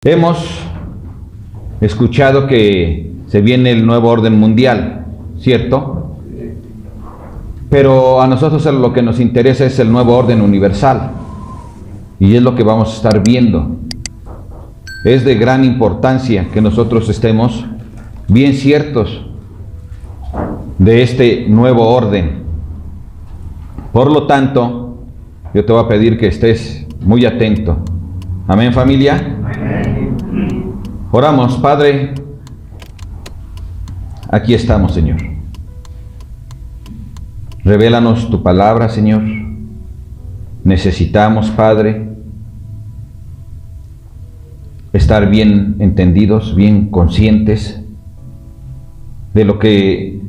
Hemos escuchado que se viene el nuevo orden mundial, ¿cierto? Pero a nosotros lo que nos interesa es el nuevo orden universal. Y es lo que vamos a estar viendo. Es de gran importancia que nosotros estemos bien ciertos de este nuevo orden. Por lo tanto, yo te voy a pedir que estés muy atento. Amén, familia. Oramos. Padre, aquí estamos, Señor. Revélanos tu palabra, Señor. Necesitamos, Padre, estar bien entendidos, bien conscientes de lo que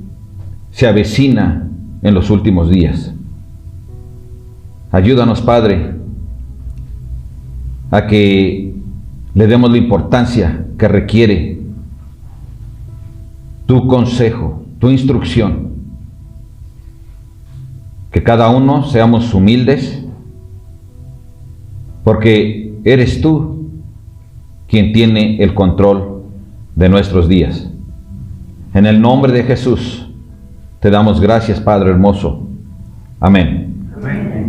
se avecina en los últimos días. Ayúdanos, Padre, a que le demos la importancia que requiere tu consejo, tu instrucción. Que cada uno seamos humildes, porque eres tú quien tiene el control de nuestros días. En el nombre de Jesús te damos gracias, Padre hermoso. Amén. Amén.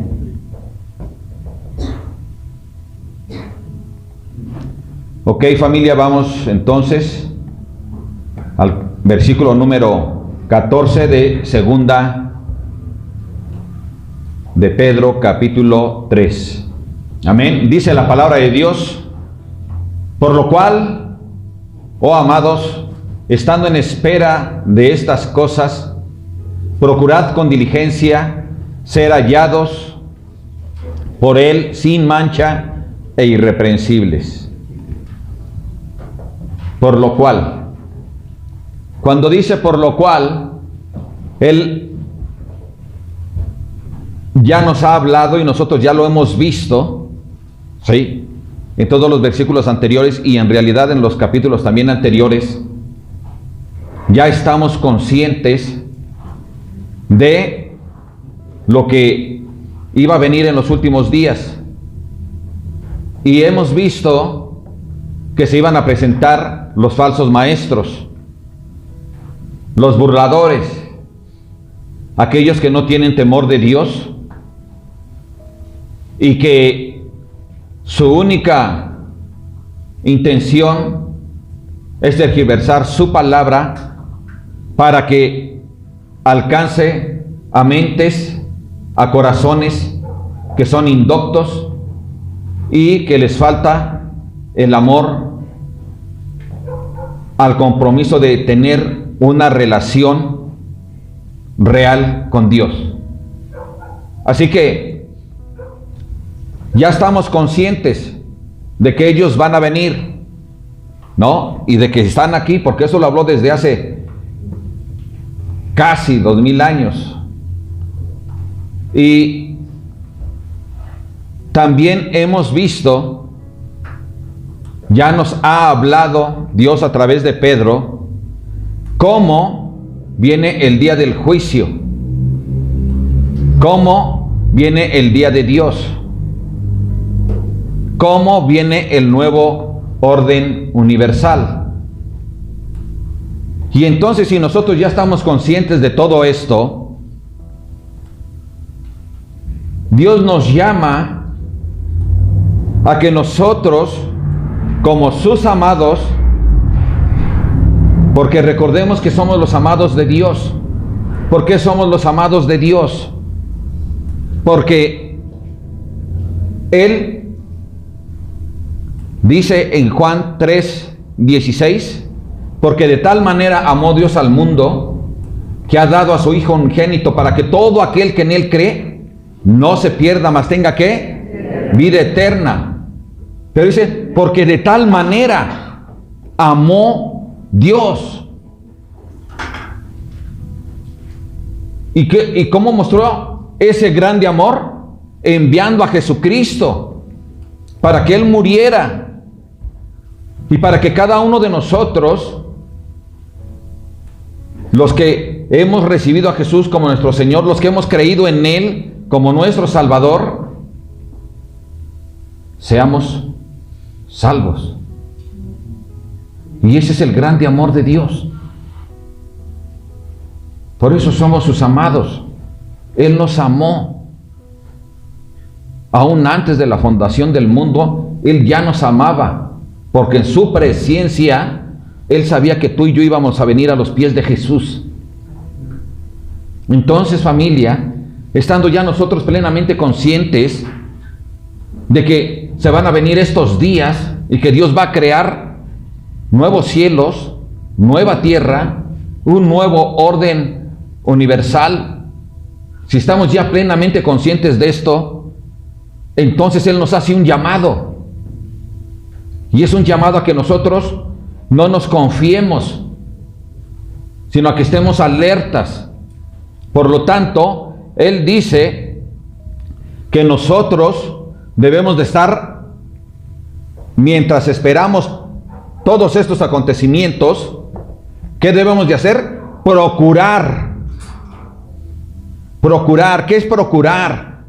Ok, familia, vamos entonces al versículo número 14 de segunda de Pedro, capítulo 3. Amén. Dice la palabra de Dios: por lo cual, oh amados, estando en espera de estas cosas, procurad con diligencia ser hallados por Él sin mancha e irreprensibles. Por lo cual, cuando dice por lo cual, Él ya nos ha hablado y nosotros ya lo hemos visto, ¿sí?, en todos los versículos anteriores y en realidad en los capítulos también anteriores. Ya estamos conscientes de lo que iba a venir en los últimos días. Y hemos visto que se iban a presentar los falsos maestros, los burladores, aquellos que no tienen temor de Dios y que su única intención es tergiversar su palabra para que alcance a mentes, a corazones que son indoctos y que les falta el amor al compromiso de tener una relación real con Dios. Así que ya estamos conscientes de que ellos van a venir, ¿no? Y de que están aquí, porque eso lo habló desde hace casi 2000 años. Y también hemos visto, ya nos ha hablado Dios a través de Pedro, cómo viene el día del juicio, cómo viene el día de Dios, cómo viene el nuevo orden universal. Y entonces, si nosotros ya estamos conscientes de todo esto, Dios nos llama a que nosotros, como sus amados, porque recordemos que somos los amados de Dios. ¿Por qué somos los amados de Dios? Porque Él dice en Juan 3:16, porque de tal manera amó Dios al mundo, que ha dado a su Hijo unigénito, para que todo aquel que en Él cree no se pierda, mas tenga ¿qué? Vida eterna. Pero dice, porque de tal manera amó Dios. ¿Y cómo mostró ese grande amor? Enviando a Jesucristo para que Él muriera y para que cada uno de nosotros, los que hemos recibido a Jesús como nuestro Señor, los que hemos creído en Él como nuestro Salvador, seamos salvos. Y ese es el grande amor de Dios. Por eso somos sus amados. Él nos amó. Aún antes de la fundación del mundo, Él ya nos amaba. Porque en su presciencia, Él sabía que tú y yo íbamos a venir a los pies de Jesús. Entonces, familia, estando ya nosotros plenamente conscientes de que se van a venir estos días y que Dios va a crear nuevos cielos, nueva tierra, un nuevo orden universal. Si estamos ya plenamente conscientes de esto, entonces Él nos hace un llamado. Y es un llamado a que nosotros no nos confiemos, sino a que estemos alertas. Por lo tanto, Él dice que nosotros debemos de estar, mientras esperamos todos estos acontecimientos, ¿qué debemos de hacer? Procurar. Procurar. ¿Qué es procurar?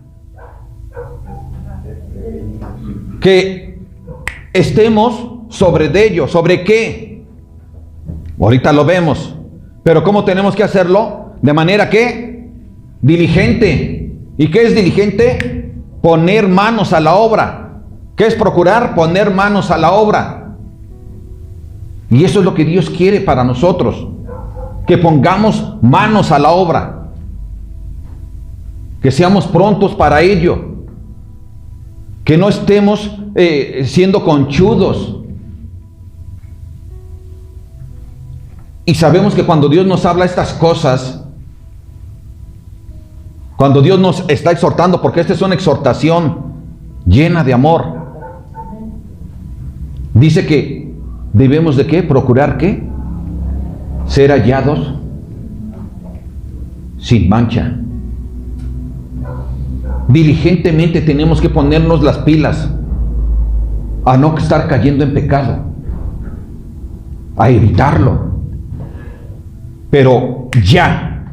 Que estemos sobre de ello. ¿Sobre qué? Ahorita lo vemos. Pero ¿cómo tenemos que hacerlo? De manera que diligente. ¿Y qué es diligente? Poner manos a la obra. ¿Qué es procurar? Poner manos a la obra. Y eso es lo que Dios quiere para nosotros. Que pongamos manos a la obra. Que seamos prontos para ello. Que no estemos siendo conchudos. Y sabemos que cuando Dios nos habla estas cosas, cuando Dios nos está exhortando, porque esta es una exhortación llena de amor, dice que debemos de ¿qué? Procurar ¿qué? Ser hallados sin mancha. Diligentemente tenemos que ponernos las pilas a no estar cayendo en pecado, a evitarlo. Pero ya,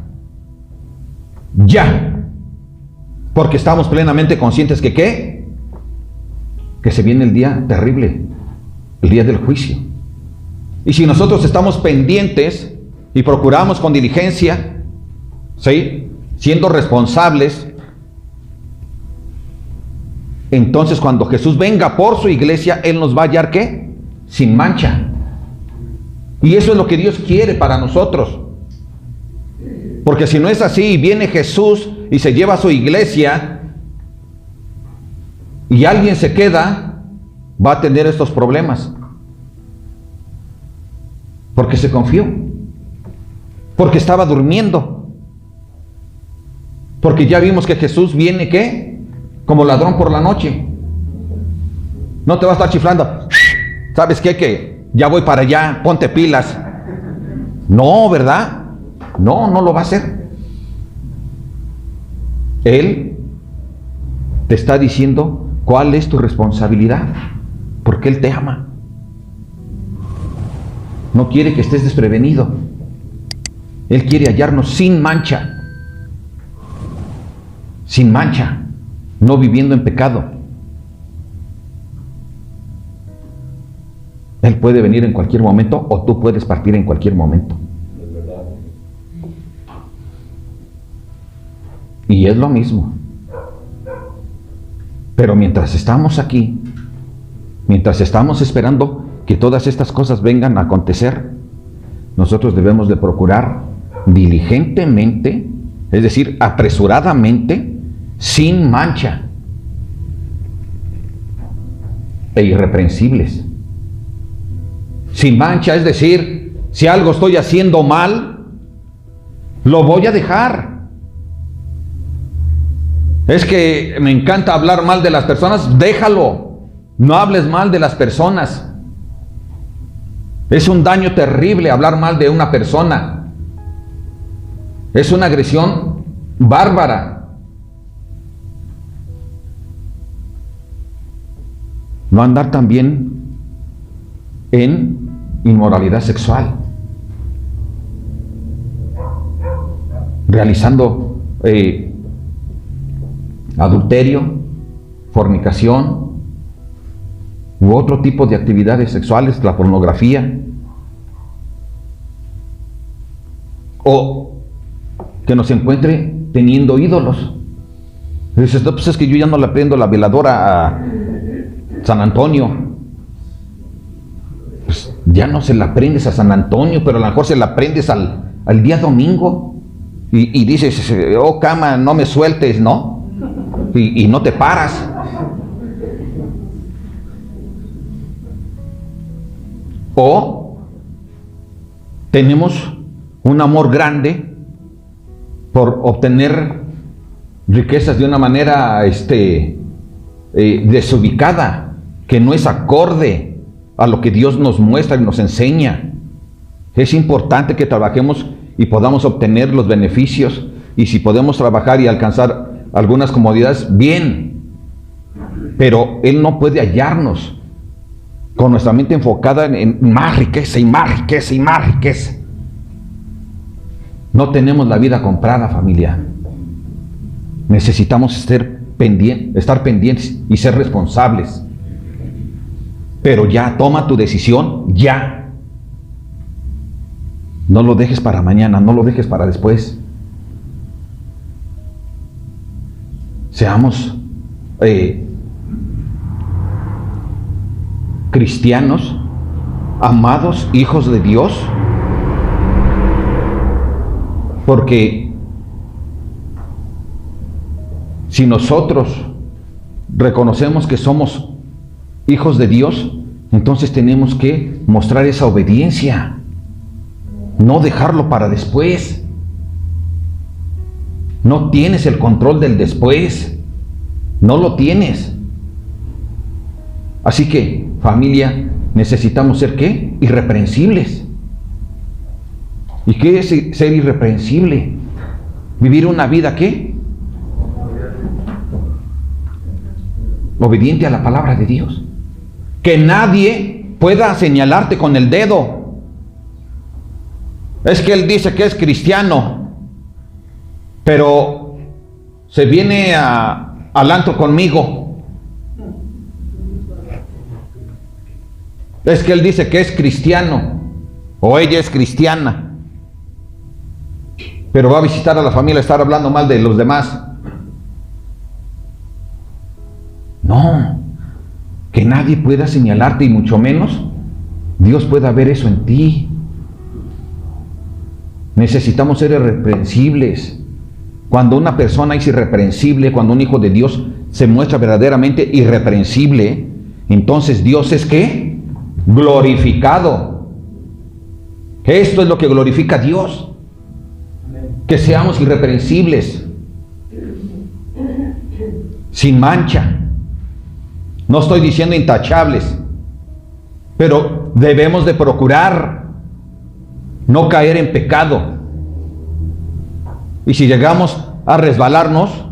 porque estamos plenamente conscientes que ¿qué? Que se viene el día terrible, el día del juicio. Y si nosotros estamos pendientes y procuramos con diligencia, ¿sí?, siendo responsables, entonces cuando Jesús venga por su iglesia, Él nos va a hallar ¿qué? Sin mancha. Y eso es lo que Dios quiere para nosotros. Porque si no es así, viene Jesús y se lleva a su iglesia y alguien se queda, va a tener estos problemas. Porque se confió. Porque estaba durmiendo. Porque ya vimos que Jesús viene ¿qué? Como ladrón por la noche. No te va a estar chiflando. ¿Sabes qué? Que ya voy para allá, ponte pilas. No, ¿verdad? No, no lo va a hacer. Él te está diciendo cuál es tu responsabilidad, porque Él te ama. No quiere que estés desprevenido. Él quiere hallarnos sin mancha. Sin mancha, no viviendo en pecado. Él puede venir en cualquier momento o tú puedes partir en cualquier momento. Y es lo mismo. Pero mientras estamos aquí, mientras estamos esperando que todas estas cosas vengan a acontecer, nosotros debemos de procurar diligentemente, es decir, apresuradamente, sin mancha e irreprensibles. Sin mancha, es decir, si algo estoy haciendo mal, lo voy a dejar. Es que me encanta hablar mal de las personas, déjalo. No hables mal de las personas. Es un daño terrible hablar mal de una persona. Es una agresión bárbara. No andar también en inmoralidad sexual, realizando adulterio, fornicación u otro tipo de actividades sexuales, la pornografía. O que nos encuentre teniendo ídolos. Y dices, no, pues es que yo ya no le prendo la veladora a San Antonio. Pues ya no se la prendes a San Antonio, pero a lo mejor se la prendes al día domingo. Y dices, oh cama, no me sueltes, ¿no? Y no te paras. O tenemos un amor grande por obtener riquezas de una manera desubicada, que no es acorde a lo que Dios nos muestra y nos enseña. Es importante que trabajemos y podamos obtener los beneficios, y si podemos trabajar y alcanzar algunas comodidades, bien, pero Él no puede hallarnos con nuestra mente enfocada en más riqueza y más riqueza y más riqueza. No tenemos la vida comprada, familia. Necesitamos estar pendientes y ser responsables. Pero ya, toma tu decisión, ya. No lo dejes para mañana, no lo dejes para después. Seamos cristianos, amados hijos de Dios, porque si nosotros reconocemos que somos hijos de Dios, entonces tenemos que mostrar esa obediencia, no dejarlo para después. No tienes el control del después, no lo tienes. Así que, familia, necesitamos ser ¿qué? Irreprensibles. ¿Y qué es ser irreprensible? Vivir una vida ¿qué? Obediente a la palabra de Dios. Que nadie pueda señalarte con el dedo. Es que él dice que es cristiano, pero se viene al antro conmigo. Es que él dice que es cristiano, o ella es cristiana, pero va a visitar a la familia, estar hablando mal de los demás. No, que nadie pueda señalarte, y mucho menos Dios pueda ver eso en ti. Necesitamos ser irreprensibles. Cuando una persona es irreprensible, cuando un hijo de Dios se muestra verdaderamente irreprensible, entonces Dios es ¿qué? Glorificado. Esto es lo que glorifica a Dios, que seamos irreprensibles, sin mancha. No estoy diciendo intachables, pero debemos de procurar no caer en pecado. Y si llegamos a resbalarnos,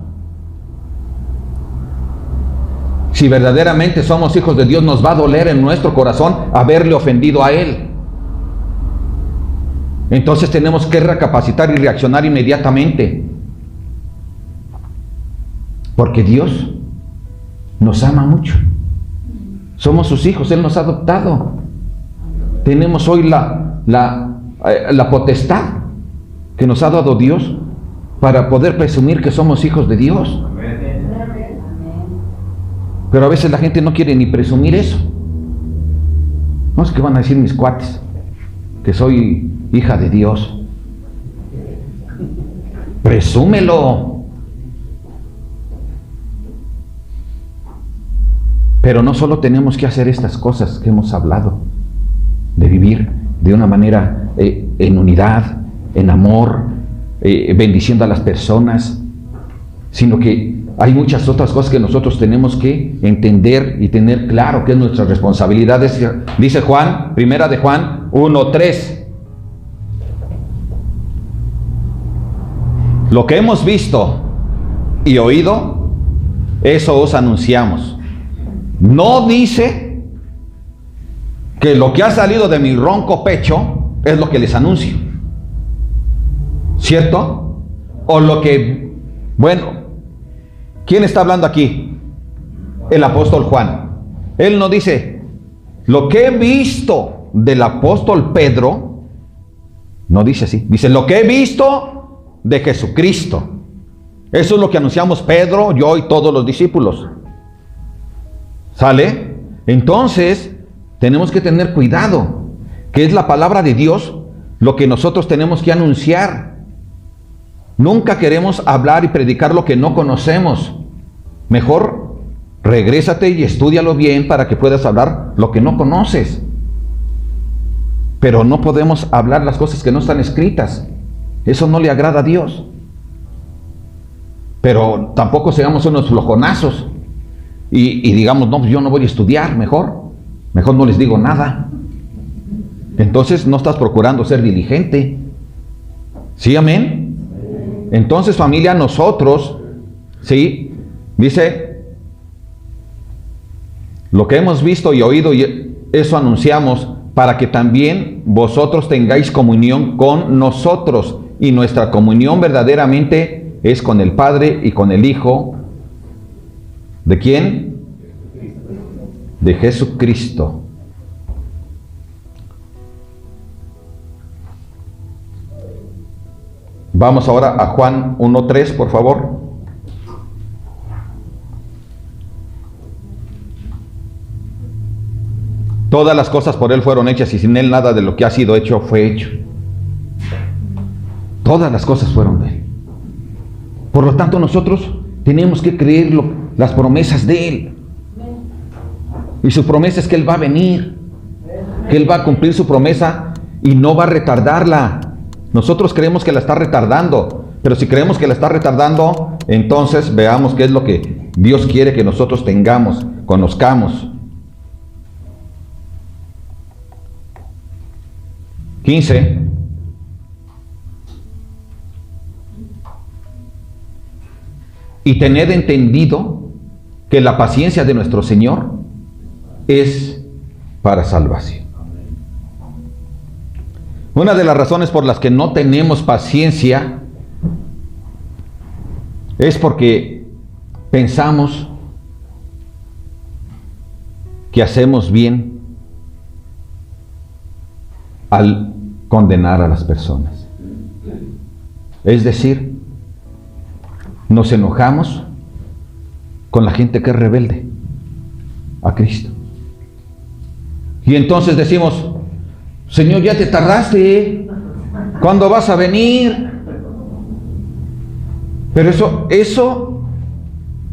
si verdaderamente somos hijos de Dios, nos va a doler en nuestro corazón haberle ofendido a Él. Entonces tenemos que recapacitar y reaccionar inmediatamente, porque Dios nos ama mucho. Somos sus hijos, Él nos ha adoptado. Tenemos hoy la potestad que nos ha dado Dios para poder presumir que somos hijos de Dios. Pero a veces la gente no quiere ni presumir eso. No es que van a decir mis cuates que soy hija de Dios. Presúmelo. Pero no solo tenemos que hacer estas cosas que hemos hablado, de vivir de una manera en unidad, en amor, bendiciendo a las personas, sino que hay muchas otras cosas que nosotros tenemos que entender y tener claro que es nuestra responsabilidad. Dice Juan, primera de Juan 1:3. Lo que hemos visto y oído, eso os anunciamos. No dice que lo que ha salido de mi ronco pecho es lo que les anuncio, ¿cierto? O lo que, bueno, ¿quién está hablando aquí? El apóstol Juan. Él no dice, lo que he visto del apóstol Pedro No dice así. Dice, lo que he visto de Jesucristo. Eso es lo que anunciamos Pedro, yo y todos los discípulos. ¿Sale? Entonces, tenemos que tener cuidado, que es la palabra de Dios lo que nosotros tenemos que anunciar. Nunca queremos hablar y predicar lo que no conocemos. Mejor, regrésate y estúdialo bien para que puedas hablar lo que no conoces. Pero no podemos hablar las cosas que no están escritas. Eso no le agrada a Dios. Pero tampoco seamos unos flojonazos y digamos, no, yo no voy a estudiar, mejor no les digo nada. Entonces no estás procurando ser diligente. ¿Sí, amén? Entonces, familia, nosotros, ¿sí? Dice, lo que hemos visto y oído, y eso anunciamos, para que también vosotros tengáis comunión con nosotros. Y nuestra comunión verdaderamente es con el Padre y con el Hijo. ¿De quién? De Jesucristo. Vamos ahora a Juan 1:3, por favor. Todas las cosas por Él fueron hechas y sin Él nada de lo que ha sido hecho fue hecho. Todas las cosas fueron de Él. Por lo tanto, nosotros tenemos que creer las promesas de Él. Y su promesa es que Él va a venir, que Él va a cumplir su promesa y no va a retardarla. Nosotros creemos que la está retardando, pero si creemos que la está retardando, entonces veamos qué es lo que Dios quiere que nosotros tengamos, conozcamos. 15. Y tened entendido que la paciencia de nuestro Señor es para salvación. Una de las razones por las que no tenemos paciencia es porque pensamos que hacemos bien al condenar a las personas. Es decir, nos enojamos con la gente que es rebelde a Cristo. Y entonces decimos, Señor, ya te tardaste, ¿cuándo vas a venir? Pero eso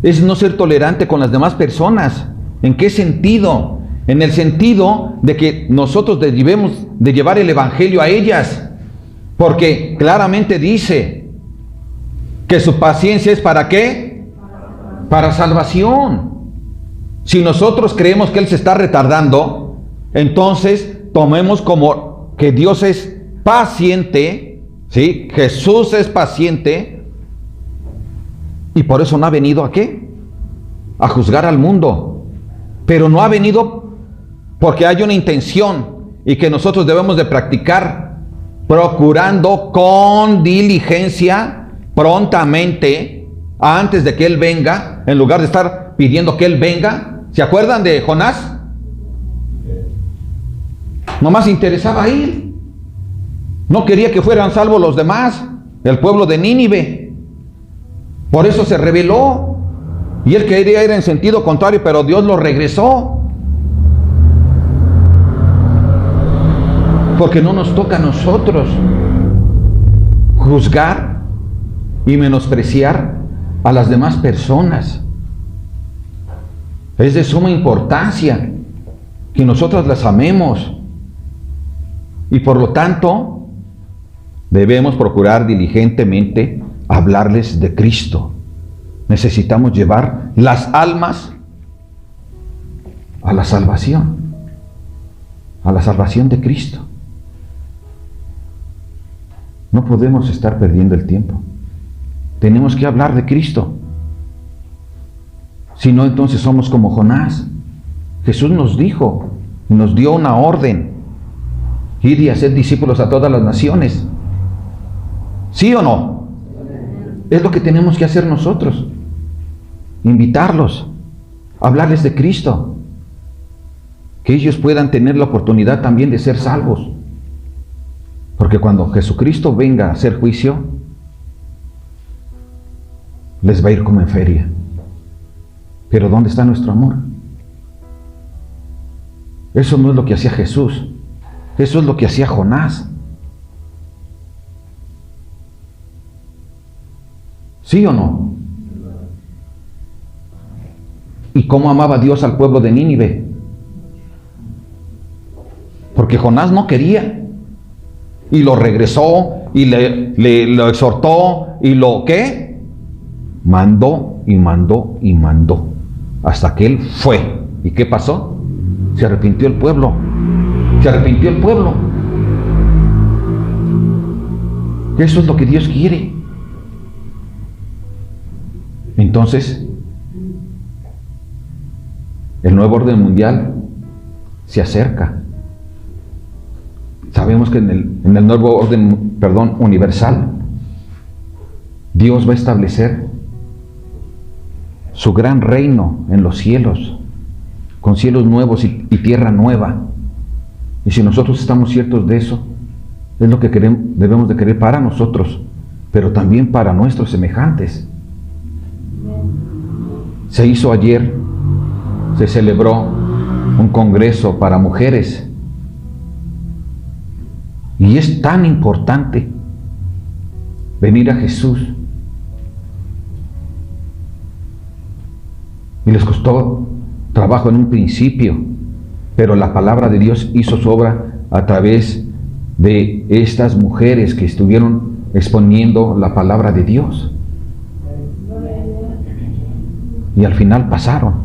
es no ser tolerante con las demás personas. ¿En qué sentido? En el sentido de que nosotros debemos de llevar el evangelio a ellas, porque claramente dice que su paciencia es ¿para qué? Para salvación. Si nosotros creemos que Él se está retardando, entonces tomemos como que Dios es paciente, ¿sí? Jesús es paciente, y por eso no ha venido ¿a qué? A juzgar al mundo. Pero no ha venido porque hay una intención y que nosotros debemos de practicar, procurando con diligencia, prontamente, antes de que Él venga, en lugar de estar pidiendo que Él venga. ¿Se acuerdan de Jonás? Nomás interesaba ir. No quería que fueran salvos los demás, el pueblo de Nínive. Por eso se rebeló. Y él quería ir en sentido contrario, pero Dios lo regresó. Porque no nos toca a nosotros juzgar y menospreciar a las demás personas. Es de suma importancia que nosotros las amemos. Y por lo tanto, debemos procurar diligentemente hablarles de Cristo. Necesitamos llevar las almas a la salvación de Cristo. No podemos estar perdiendo el tiempo. Tenemos que hablar de Cristo. Si no, entonces somos como Jonás. Jesús nos dijo, nos dio una orden: ir y hacer discípulos a todas las naciones. ¿Sí o no? Es lo que tenemos que hacer nosotros. Invitarlos, hablarles de Cristo, que ellos puedan tener la oportunidad también de ser salvos. Porque cuando Jesucristo venga a hacer juicio, les va a ir como en feria. Pero ¿dónde está nuestro amor? Eso no es lo que hacía Jesús. Eso es lo que hacía Jonás. ¿Sí o no? ¿Y cómo amaba Dios al pueblo de Nínive? Porque Jonás no quería. Y lo regresó, y lo exhortó, y lo ¿qué? Mandó, y mandó, y mandó. Hasta que él fue. ¿Y qué pasó? Se arrepintió el pueblo. Se arrepintió el pueblo. Eso es lo que Dios quiere. Entonces, el nuevo orden mundial se acerca. Sabemos que en el nuevo orden, universal, Dios va a establecer su gran reino en los cielos, con cielos nuevos y tierra nueva. Y si nosotros estamos ciertos de eso, es lo que debemos de querer para nosotros, pero también para nuestros semejantes. Se hizo ayer, se celebró un congreso para mujeres. Y es tan importante venir a Jesús. Y les costó trabajo en un principio, pero la palabra de Dios hizo su obra a través de estas mujeres que estuvieron exponiendo la palabra de Dios. Y al final pasaron.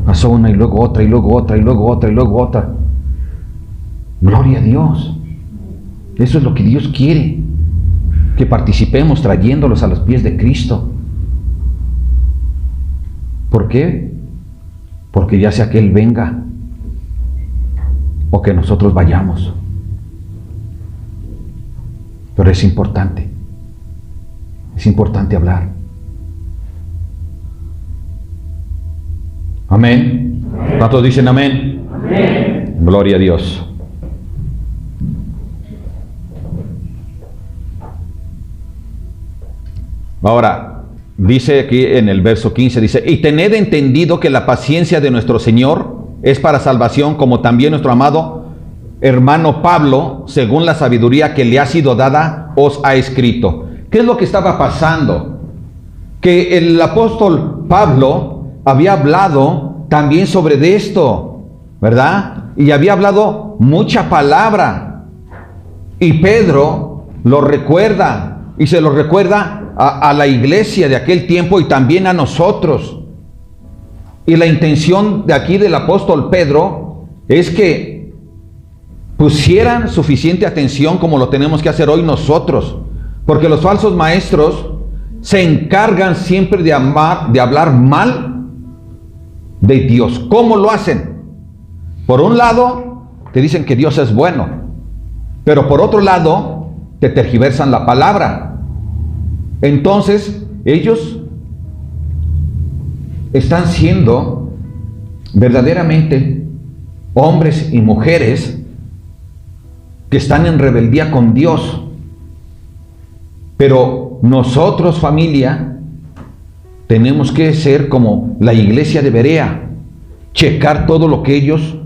Pasó una y luego otra, y luego otra, y luego otra, y luego otra. Gloria a Dios. Eso es lo que Dios quiere, que participemos trayéndolos a los pies de Cristo. ¿Por qué? Porque ya sea que Él venga o que nosotros vayamos. Pero es importante hablar. Amén. ¿Cuántos dicen amén? Amén. Gloria a Dios. Ahora, dice aquí en el verso 15, dice, y tened entendido que la paciencia de nuestro Señor es para salvación, como también nuestro amado hermano Pablo, según la sabiduría que le ha sido dada, os ha escrito. ¿Qué es lo que estaba pasando? Que el apóstol Pablo había hablado también sobre de esto, ¿verdad? Y había hablado mucha palabra. Y Pedro lo recuerda, y se lo recuerda a la iglesia de aquel tiempo y también a nosotros. Y la intención de aquí del apóstol Pedro es que pusieran suficiente atención como lo tenemos que hacer hoy nosotros, porque los falsos maestros se encargan siempre de hablar mal de Dios. ¿Cómo lo hacen? Por un lado, te dicen que Dios es bueno, pero por otro lado, te tergiversan la palabra. Entonces, ellos están siendo verdaderamente hombres y mujeres que están en rebeldía con Dios. Pero nosotros, familia, tenemos que ser como la iglesia de Berea, checar todo lo que ellos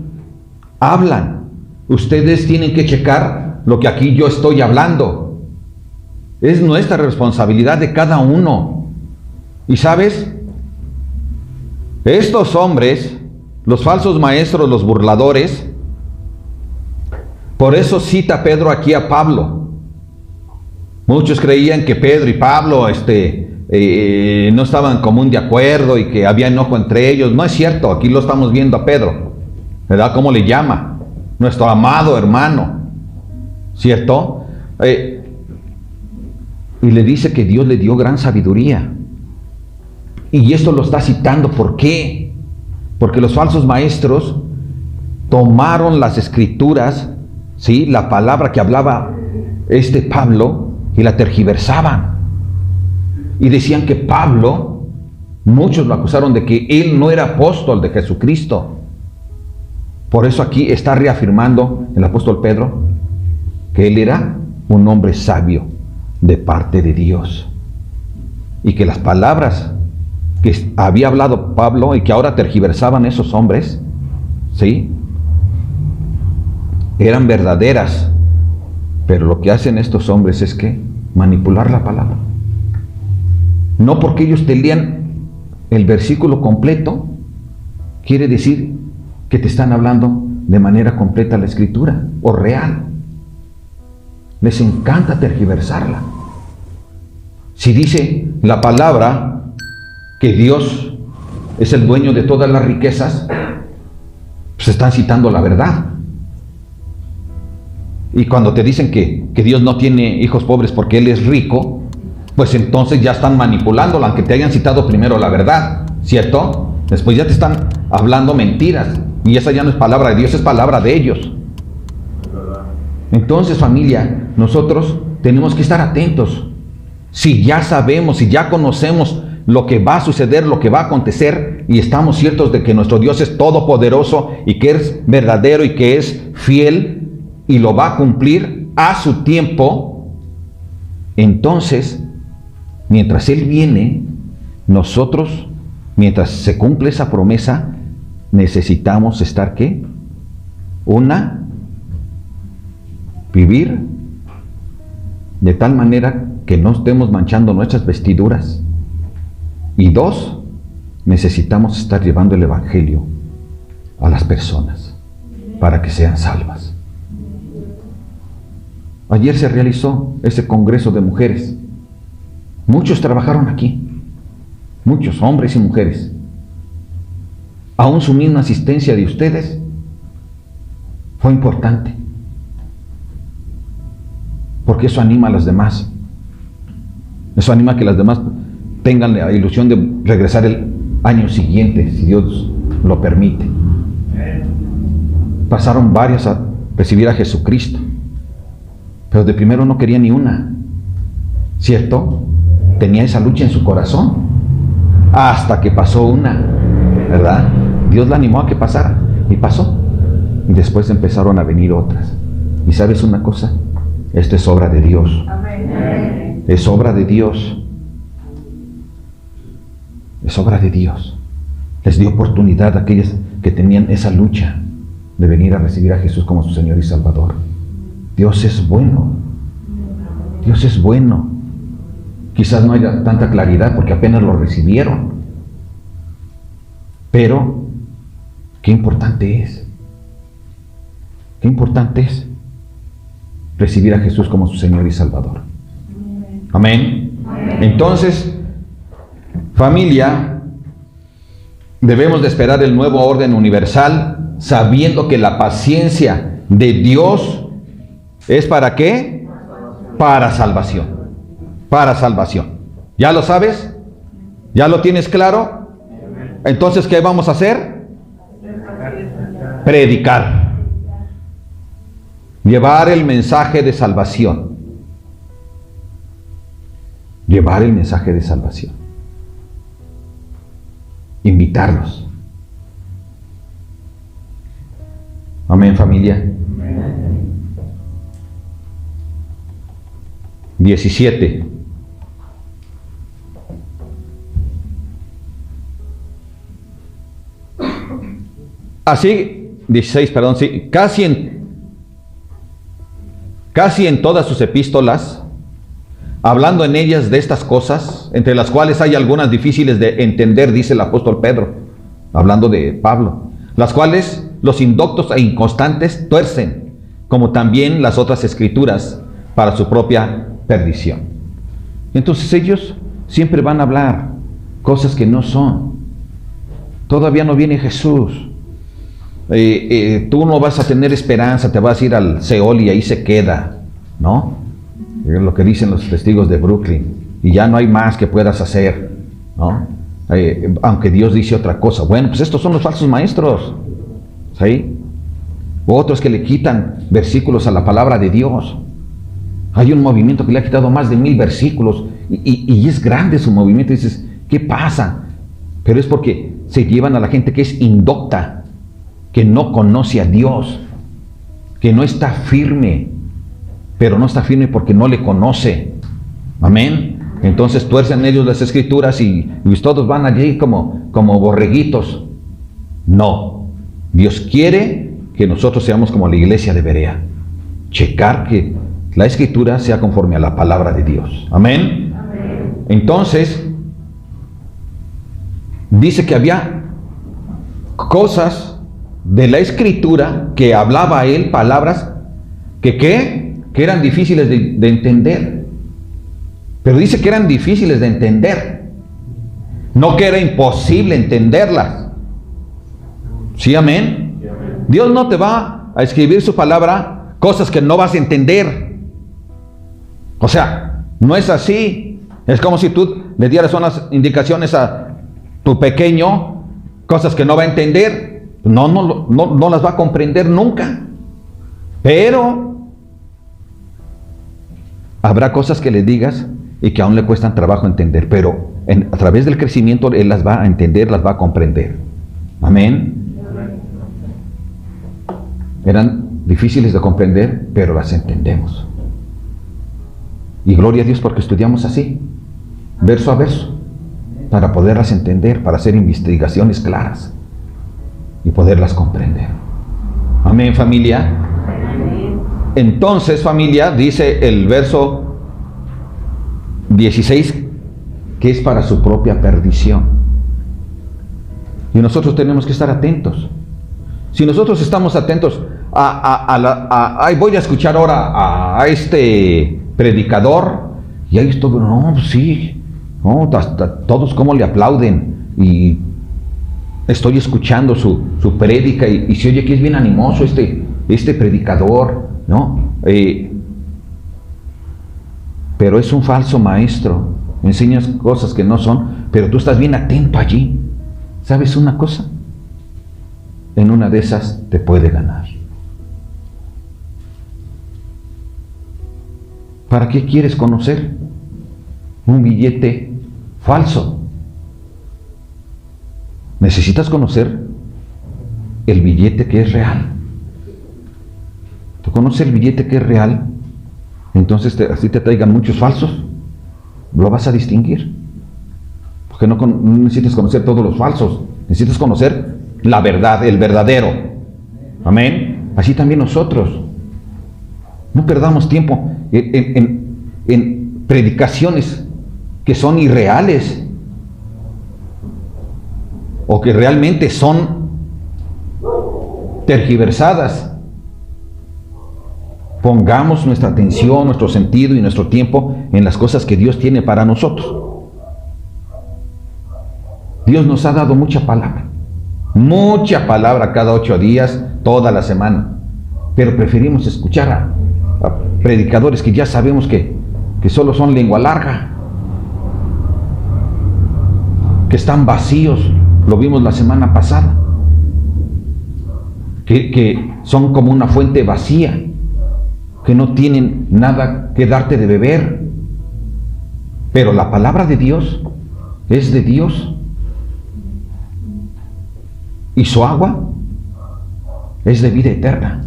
hablan. Ustedes tienen que checar lo que aquí yo estoy hablando. Es nuestra responsabilidad de cada uno. Y ¿sabes? Estos hombres, los falsos maestros, los burladores, por eso cita Pedro aquí a Pablo. Muchos creían que Pedro y Pablo no estaban común de acuerdo y que había enojo entre ellos. No es cierto, aquí lo estamos viendo a Pedro, ¿verdad? ¿Cómo le llama? Nuestro amado hermano, ¿cierto? Y le dice que Dios le dio gran sabiduría. Y esto lo está citando, ¿por qué? Porque los falsos maestros tomaron las escrituras, ¿sí? La palabra que hablaba Pablo, y la tergiversaban. Y decían que Pablo, muchos lo acusaron de que él no era apóstol de Jesucristo. Por eso aquí está reafirmando el apóstol Pedro que él era un hombre sabio de parte de Dios. Y que las palabras que había hablado Pablo y que ahora tergiversaban esos hombres, ¿sí?, eran verdaderas. Pero lo que hacen estos hombres es que manipular la palabra. No porque ellos te lean el versículo completo, quiere decir que te están hablando de manera completa la escritura o real. Les encanta tergiversarla. Si dice la palabra que Dios es el dueño de todas las riquezas, pues están citando la verdad. Y cuando te dicen que Dios no tiene hijos pobres porque Él es rico, pues entonces ya están manipulándola, aunque te hayan citado primero la verdad, ¿cierto? Después ya te están hablando mentiras, y esa ya no es palabra de Dios, es palabra de ellos. Entonces, familia, nosotros tenemos que estar atentos. Si ya sabemos, si ya conocemos lo que va a suceder, lo que va a acontecer, y estamos ciertos de que nuestro Dios es todopoderoso y que es verdadero y que es fiel y lo va a cumplir a su tiempo, entonces, mientras Él viene, nosotros, mientras se cumple esa promesa, necesitamos estar, ¿qué? Vivir de tal manera que no estemos manchando nuestras vestiduras. Y 2, necesitamos estar llevando el Evangelio a las personas para que sean salvas. Ayer se realizó ese congreso de mujeres. Muchos trabajaron aquí, muchos hombres y mujeres. Aún su misma asistencia de ustedes fue importante, porque eso anima a las demás. Eso anima a que las demás tengan la ilusión de regresar el año siguiente, si Dios lo permite. Pasaron varias a recibir a Jesucristo, pero de primero no quería ni una, ¿cierto? Tenía esa lucha en su corazón, hasta que pasó una, ¿verdad? Dios la animó a que pasara, y pasó. Y después empezaron a venir otras. ¿Y sabes una cosa? Esto es obra de Dios. Amén. Es obra de Dios. Es obra de Dios. Les dio oportunidad a aquellas que tenían esa lucha de venir a recibir a Jesús como su Señor y Salvador. Dios es bueno. Dios es bueno. Quizás no haya tanta claridad porque apenas lo recibieron. Pero, qué importante es. Qué importante es recibir a Jesús como su Señor y Salvador. Amén. Entonces, familia, debemos de esperar el nuevo orden universal, sabiendo que la paciencia de Dios es ¿para qué? Para salvación. Para salvación. ¿Ya lo sabes? ¿Ya lo tienes claro? Entonces, ¿qué vamos a hacer? Predicar. Llevar el mensaje de salvación. Llevar el mensaje de salvación. Invitarlos. Amén, familia. 17. Así, 16, perdón, sí, casi en todas sus epístolas, hablando en ellas de estas cosas, entre las cuales hay algunas difíciles de entender, dice el apóstol Pedro, hablando de Pablo, las cuales los indoctos e inconstantes tuercen, como también las otras escrituras, para su propia perdición. Entonces ellos siempre van a hablar cosas que no son. Todavía no viene Jesús. Tú no vas a tener esperanza, te vas a ir al Seol y ahí se queda, ¿no? Es lo que dicen los testigos de Brooklyn. Y ya no hay más que puedas hacer, ¿no? Aunque Dios dice otra cosa. Bueno, pues estos son los falsos maestros, ¿sí? Otros que le quitan versículos a la palabra de Dios. Hay un movimiento que le ha quitado más de 1000 versículos y es grande su movimiento. Y dices, ¿qué pasa? Pero es porque se llevan a la gente que es indocta. que no conoce a Dios, que no está firme, pero no está firme porque no le conoce. Amén. Entonces tuercen ellos las escrituras y todos van allí como borreguitos. No. Dios quiere que nosotros seamos como la iglesia de Berea. Checar que la escritura sea conforme a la palabra de Dios. Amén. Entonces, dice que había cosas de la escritura que hablaba él, palabras que eran difíciles de entender. Pero dice que eran difíciles de entender, no que era imposible entenderlas. ¿Sí, amén? Dios no te va a escribir su palabra cosas que no vas a entender. O sea, no es así. Es como si tú le dieras unas indicaciones a tu pequeño, cosas que no va a entender. No las va a comprender nunca. Pero habrá cosas que le digas y que aún le cuestan trabajo entender, pero a través del crecimiento él las va a entender, las va a comprender. Amén. Eran difíciles de comprender, pero las entendemos. Y gloria a Dios porque estudiamos así, verso a verso, para poderlas entender, para hacer investigaciones claras y poderlas comprender. Amén, familia. Entonces, familia, dice el verso 16, que es para su propia perdición. Y nosotros tenemos que estar atentos. Si nosotros estamos atentos voy a escuchar ahora a este predicador, y ahí estoy, no, pues sí, no, todos como le aplauden, y estoy escuchando su prédica, y se oye que es bien animoso este predicador, ¿no? Pero es un falso maestro, enseñas cosas que no son, pero tú estás bien atento allí. ¿Sabes una cosa? En una de esas te puede ganar. ¿Para qué quieres conocer un billete falso? Necesitas conocer el billete que es real. Tú conoces el billete que es real, entonces así te traigan muchos falsos, lo vas a distinguir. Porque no necesitas conocer todos los falsos, necesitas conocer la verdad, el verdadero. Amén. Así también nosotros. No perdamos tiempo en predicaciones que son irreales o que realmente son tergiversadas. Pongamos nuestra atención, nuestro sentido y nuestro tiempo en las cosas que Dios tiene para nosotros. Dios nos ha dado mucha palabra cada 8 días, toda la semana, pero preferimos escuchar a predicadores que ya sabemos que solo son lengua larga, que están vacíos, lo vimos la semana pasada, que son como una fuente vacía, que no tienen nada que darte de beber. Pero la palabra de Dios es de Dios, y su agua es de vida eterna.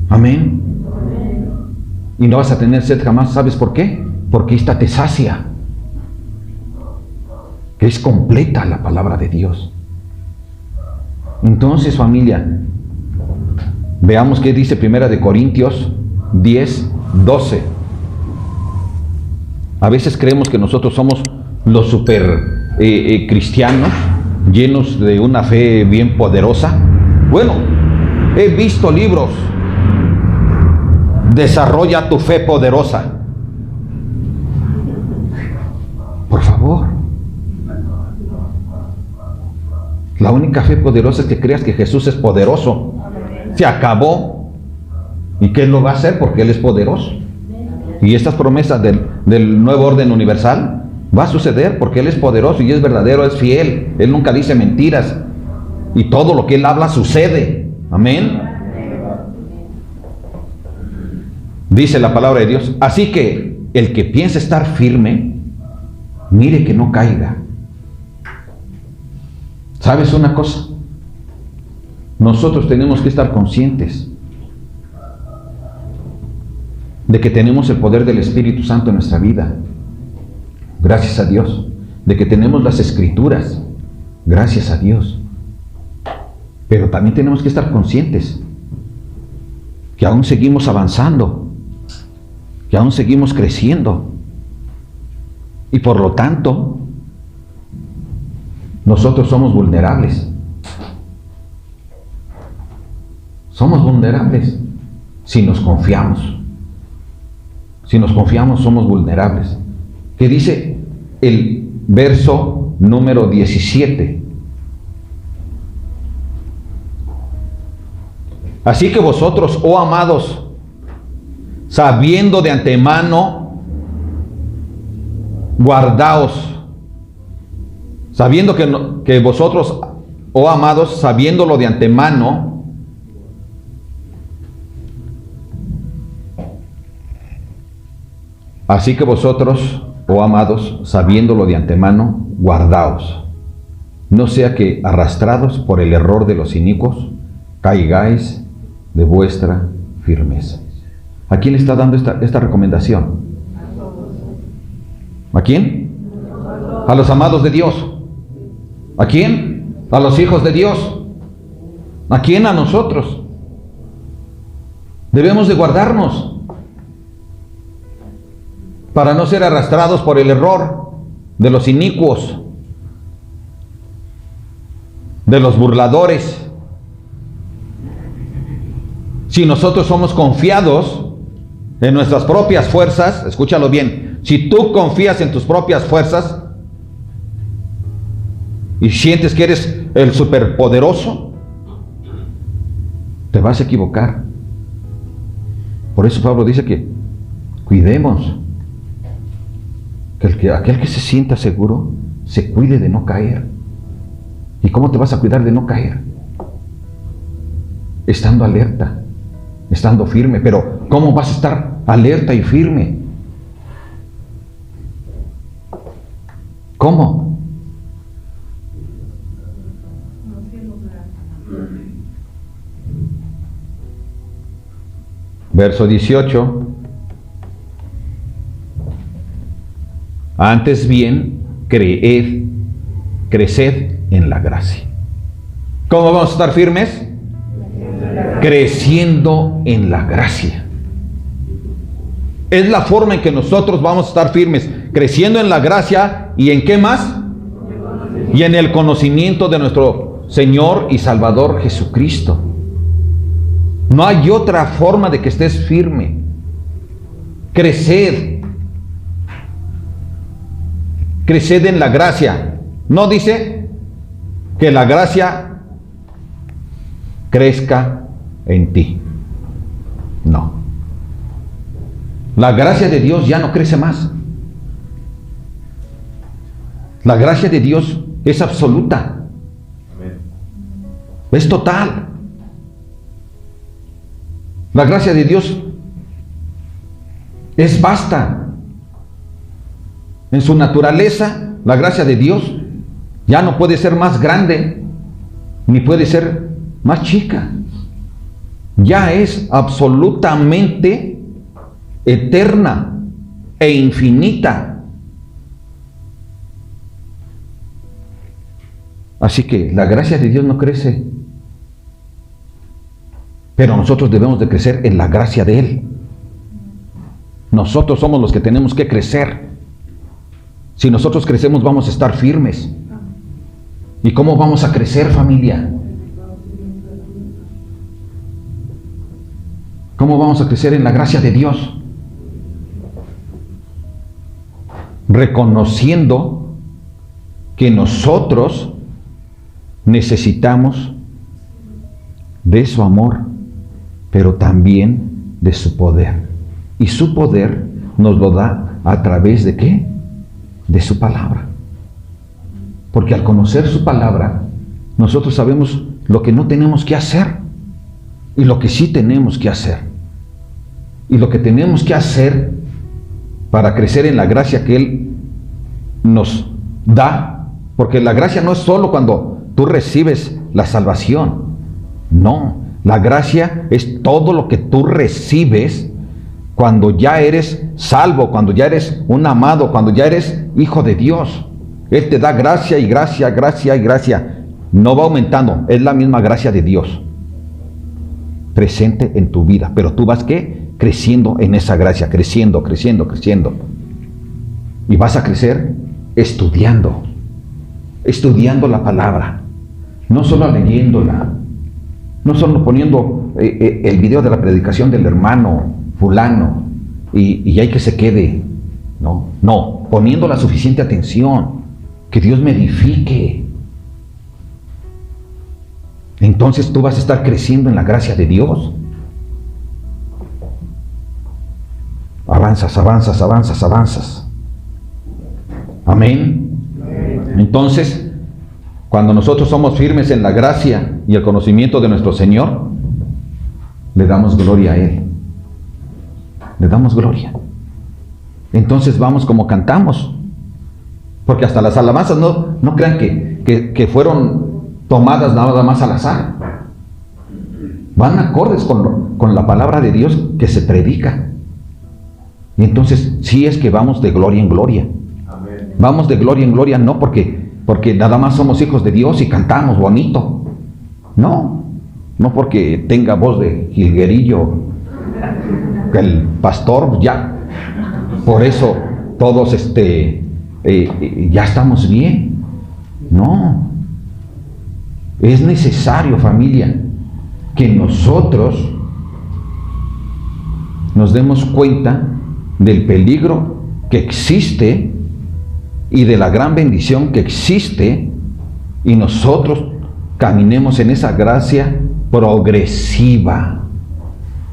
Amén. Y no vas a tener sed jamás. ¿Sabes por qué? Porque esta te sacia, que es completa la palabra de Dios. Entonces, familia, veamos qué dice 1 Corintios 10:12. A veces creemos que nosotros somos los super cristianos, llenos de una fe bien poderosa. Bueno, he visto libros, desarrolla tu fe poderosa. Por favor. La única fe poderosa es que creas que Jesús es poderoso. Se acabó. ¿Y qué lo va a hacer? Porque Él es poderoso. Y estas promesas del nuevo orden universal va a suceder porque Él es poderoso y es verdadero, es fiel. Él nunca dice mentiras. Y todo lo que Él habla sucede. Amén. Dice la palabra de Dios. Así que el que piensa estar firme, mire que no caiga. ¿Sabes una cosa? nosotros tenemos que estar conscientes de que tenemos el poder del Espíritu Santo en nuestra vida. Gracias a Dios. De que tenemos las Escrituras. Gracias a Dios. Pero también tenemos que estar conscientes que aún seguimos avanzando, que aún seguimos creciendo. Y por lo tanto, nosotros somos vulnerables. Somos vulnerables si nos confiamos. Si nos confiamos, somos vulnerables. ¿Qué dice el verso número 17? Así que vosotros, oh amados, sabiendo de antemano, guardaos. Sabiendo que vosotros, oh amados, sabiéndolo de antemano, así que vosotros, oh amados, sabiéndolo de antemano, guardaos. No sea que, arrastrados por el error de los inicuos, caigáis de vuestra firmeza. ¿A quién le está dando esta recomendación? ¿A quién? A los amados de Dios. ¿A quién? A los hijos de Dios. ¿A quién? A nosotros. Debemos de guardarnos para no ser arrastrados por el error de los inicuos, de los burladores. Si nosotros somos confiados en nuestras propias fuerzas, escúchalo bien, si tú confías en tus propias fuerzas y sientes que eres el superpoderoso, te vas a equivocar. Por eso Pablo dice que cuidemos, que aquel que se sienta seguro se cuide de no caer. ¿Y cómo te vas a cuidar de no caer? Estando alerta, estando firme. Pero ¿cómo vas a estar alerta y firme? ¿Cómo? Verso 18. Antes bien, creced en la gracia. ¿Cómo vamos a estar firmes? Creciendo en la gracia. Es la forma en que nosotros vamos a estar firmes, creciendo en la gracia. ¿Y en qué más? Y en el conocimiento de nuestro Señor y Salvador Jesucristo. No hay otra forma de que estés firme. Creced. Creced en la gracia. No dice que la gracia crezca en ti. No. La gracia de Dios ya no crece más. La gracia de Dios es absoluta. Es total. La gracia de Dios es vasta. En su naturaleza, la gracia de Dios ya no puede ser más grande, ni puede ser más chica. Ya es absolutamente eterna e infinita. Así que la gracia de Dios no crece, pero nosotros debemos de crecer en la gracia de Él. Nosotros somos los que tenemos que crecer. Si nosotros crecemos, vamos a estar firmes. ¿Y cómo vamos a crecer, familia? ¿Cómo vamos a crecer en la gracia de Dios? Reconociendo que nosotros necesitamos de su amor, pero también de su poder. Y su poder nos lo da a través de ¿qué? De su palabra. Porque al conocer su palabra, nosotros sabemos lo que no tenemos que hacer y lo que sí tenemos que hacer. Y lo que tenemos que hacer para crecer en la gracia que Él nos da, porque la gracia no es solo cuando tú recibes la salvación. No, la gracia es todo lo que tú recibes cuando ya eres salvo, cuando ya eres un amado, cuando ya eres hijo de Dios. Él te da gracia y gracia, gracia y gracia. No va aumentando, es la misma gracia de Dios presente en tu vida. Pero tú vas, ¿qué? Creciendo en esa gracia, creciendo, creciendo, creciendo. Y vas a crecer estudiando la palabra. No solo leyéndola, no solo poniendo el video de la predicación del hermano fulano y hay que se quede. No, poniendo la suficiente atención, que Dios me edifique. Entonces tú vas a estar creciendo en la gracia de Dios. Avanzas, avanzas, avanzas, avanzas. Amén. Entonces, cuando nosotros somos firmes en la gracia y el conocimiento de nuestro Señor, le damos gloria a Él. Le damos gloria. Entonces vamos como cantamos. Porque hasta las alabanzas no crean que fueron tomadas nada más al azar. Van acordes con la palabra de Dios que se predica. Y entonces sí es que vamos de gloria en gloria. Amén. Vamos de gloria en gloria, no porque nada más somos hijos de Dios y cantamos bonito. No porque tenga voz de jilguerillo el pastor, ya. Por eso todos ya estamos bien. No. Es necesario, familia, que nosotros nos demos cuenta del peligro que existe y de la gran bendición que existe, y nosotros caminemos en esa gracia progresiva.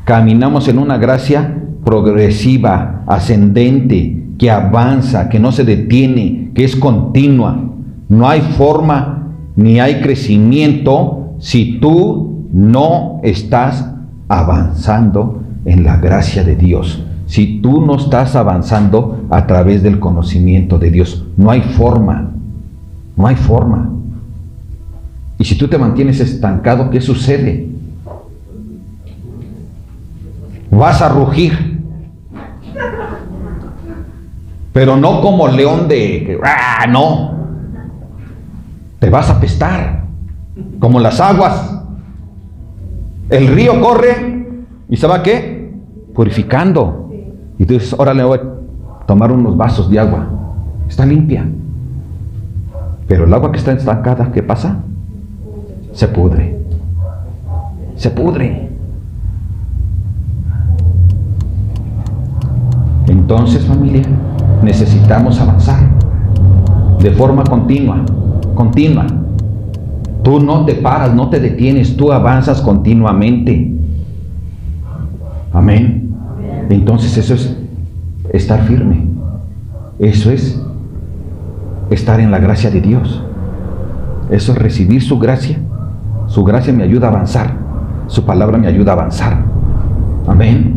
Caminamos en una gracia progresiva, ascendente, que avanza, que no se detiene, que es continua. No hay forma ni hay crecimiento si tú no estás avanzando en la gracia de Dios. Si tú no estás avanzando a través del conocimiento de Dios, no hay forma. No hay forma. Y si tú te mantienes estancado, ¿qué sucede? Vas a rugir. Pero no como león no. Te vas a apestar, como las aguas. El río corre y ¿se va qué? Purificando. Y tú dices, ahora le voy a tomar unos vasos de agua. Está limpia. Pero el agua que está estancada, ¿qué pasa? Se pudre. Se pudre. Entonces, familia, necesitamos avanzar de forma continua. Tú no te paras, no te detienes, tú avanzas continuamente. Amén. Entonces eso es estar firme. Eso es estar en la gracia de Dios. Eso es recibir su gracia. Su gracia me ayuda a avanzar. Su palabra me ayuda a avanzar. Amén.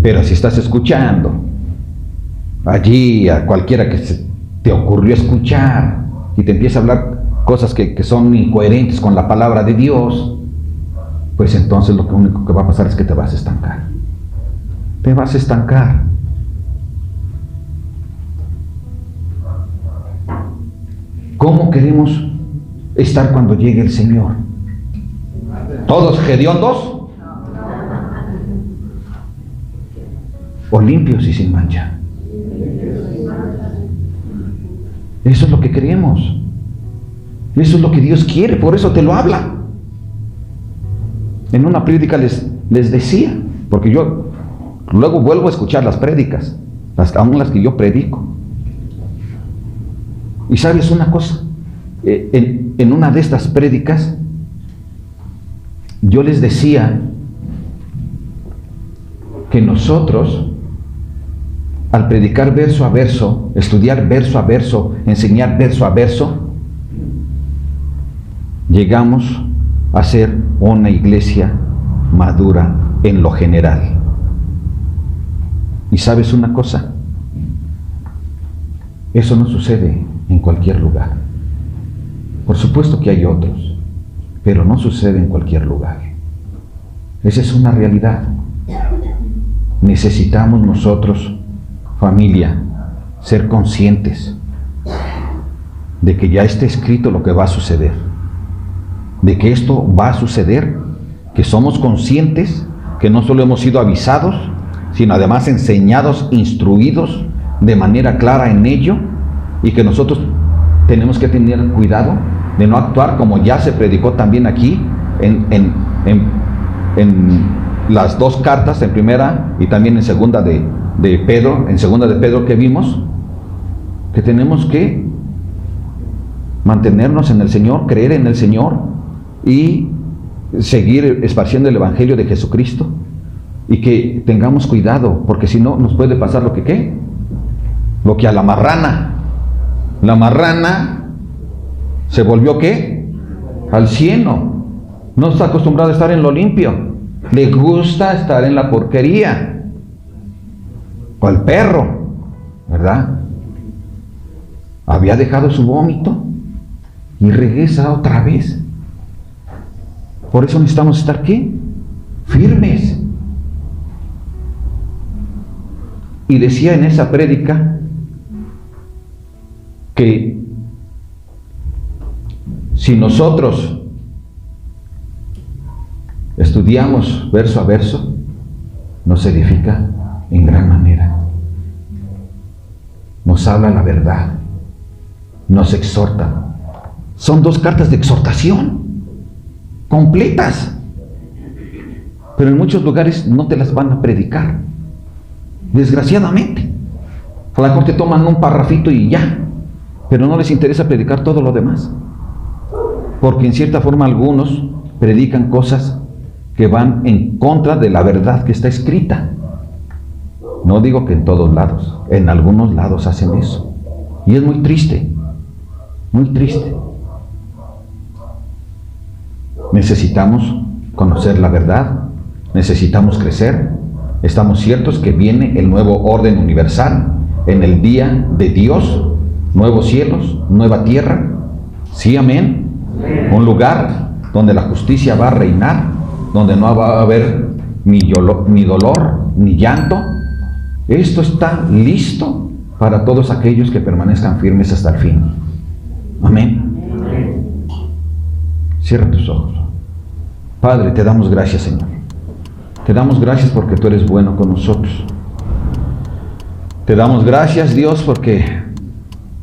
Pero si estás escuchando allí a cualquiera que se te ocurrió escuchar y te empieza a hablar cosas que son incoherentes con la palabra de Dios, pues entonces lo único que va a pasar es que te vas a estancar. Te vas a estancar. ¿Cómo queremos estar cuando llegue el Señor? ¿Todos hediondos? ¿O limpios y sin mancha? Eso es lo que queremos. Eso es lo que Dios quiere, por eso te lo habla. En una prédica les decía, porque yo luego vuelvo a escuchar las prédicas, aún las que yo predico. Y sabes una cosa, en una de estas prédicas, yo les decía que nosotros, al predicar verso a verso, estudiar verso a verso, enseñar verso a verso, llegamos a ser una iglesia madura en lo general. Y sabes una cosa, eso no sucede en cualquier lugar. Por supuesto que hay otros, pero no sucede en cualquier lugar. Esa es una realidad. Necesitamos nosotros, familia, ser conscientes de que ya está escrito lo que va a suceder, de que esto va a suceder, que somos conscientes, que no solo hemos sido avisados, sino además enseñados, instruidos de manera clara en ello, y que nosotros tenemos que tener cuidado de no actuar como ya se predicó también aquí en las dos cartas, en primera y también en segunda de Pedro que vimos, que tenemos que mantenernos en el Señor, creer en el Señor y seguir esparciendo el Evangelio de Jesucristo, y que tengamos cuidado, porque si no nos puede pasar lo que ¿qué? Lo que a la marrana. La marrana se volvió ¿qué? Al cieno. No está acostumbrado a estar en lo limpio. Le gusta estar en la porquería. O el perro, ¿verdad? Había dejado su vómito y regresa otra vez. Por eso necesitamos estar ¿qué? Firmes. Y decía en esa prédica que si nosotros estudiamos verso a verso, nos edifica en gran manera. Nos habla la verdad, nos exhorta. Son dos cartas de exhortación completas, pero en muchos lugares no te las van a predicar, desgraciadamente. A lo mejor te toman un parrafito y ya, pero no les interesa predicar todo lo demás, porque en cierta forma algunos predican cosas que van en contra de la verdad que está escrita. No digo que en todos lados, en algunos lados hacen eso, y es muy triste, muy triste. Necesitamos conocer la verdad, necesitamos crecer. Estamos ciertos que viene el nuevo orden universal en el día de Dios, nuevos cielos, nueva tierra. Sí, amén. Un lugar donde la justicia va a reinar, donde no va a haber ni dolor, ni llanto. Esto está listo para todos aquellos que permanezcan firmes hasta el fin. Amén. Cierra tus ojos. Padre, te damos gracias, Señor. Te damos gracias porque tú eres bueno con nosotros. Te damos gracias, Dios, porque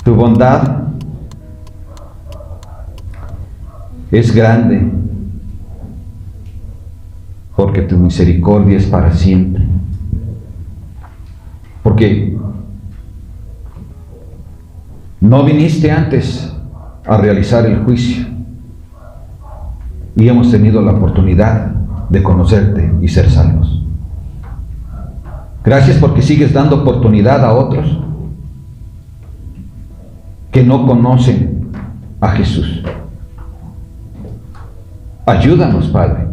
tu bondad es grande, porque tu misericordia es para siempre. Porque no viniste antes a realizar el juicio, y hemos tenido la oportunidad de conocerte y ser salvos. Gracias porque sigues dando oportunidad a otros que no conocen a Jesús. Ayúdanos, Padre.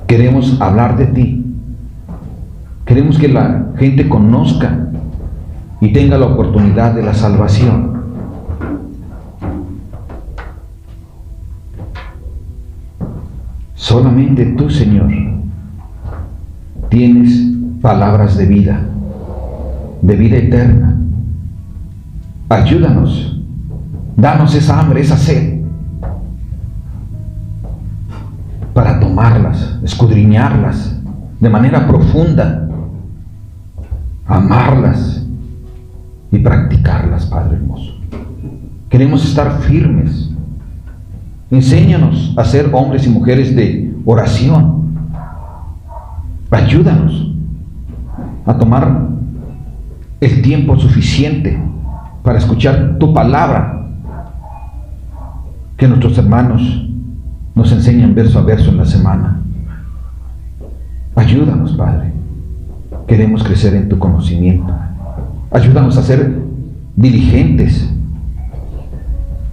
Queremos hablar de ti. Queremos que la gente conozca y tenga la oportunidad de la salvación. Solamente tú, Señor, tienes palabras de vida eterna. Ayúdanos, danos esa hambre, esa sed, para tomarlas, escudriñarlas de manera profunda, amarlas y practicarlas, Padre hermoso. Queremos estar firmes. Enséñanos a ser hombres y mujeres de oración. Ayúdanos a tomar el tiempo suficiente para escuchar tu palabra, que nuestros hermanos nos enseñan verso a verso en la semana. Ayúdanos, Padre. Queremos crecer en tu conocimiento. Ayúdanos a ser diligentes.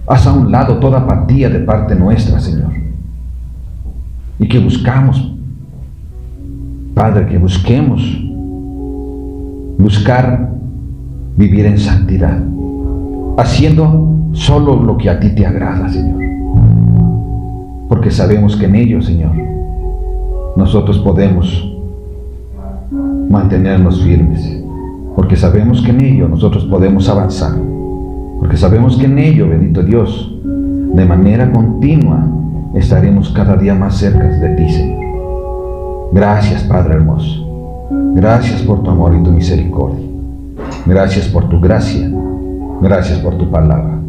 Haz a un lado toda apatía de parte nuestra, Señor. Y que buscamos, Padre, que buscar vivir en santidad, haciendo solo lo que a ti te agrada, Señor. porque sabemos que en ello, Señor, nosotros podemos mantenernos firmes, porque sabemos que en ello nosotros podemos avanzar, porque sabemos que en ello, bendito Dios, de manera continua estaremos cada día más cerca de ti, Señor. Gracias, Padre hermoso. Gracias por tu amor y tu misericordia. Gracias por tu gracia. Gracias por tu palabra.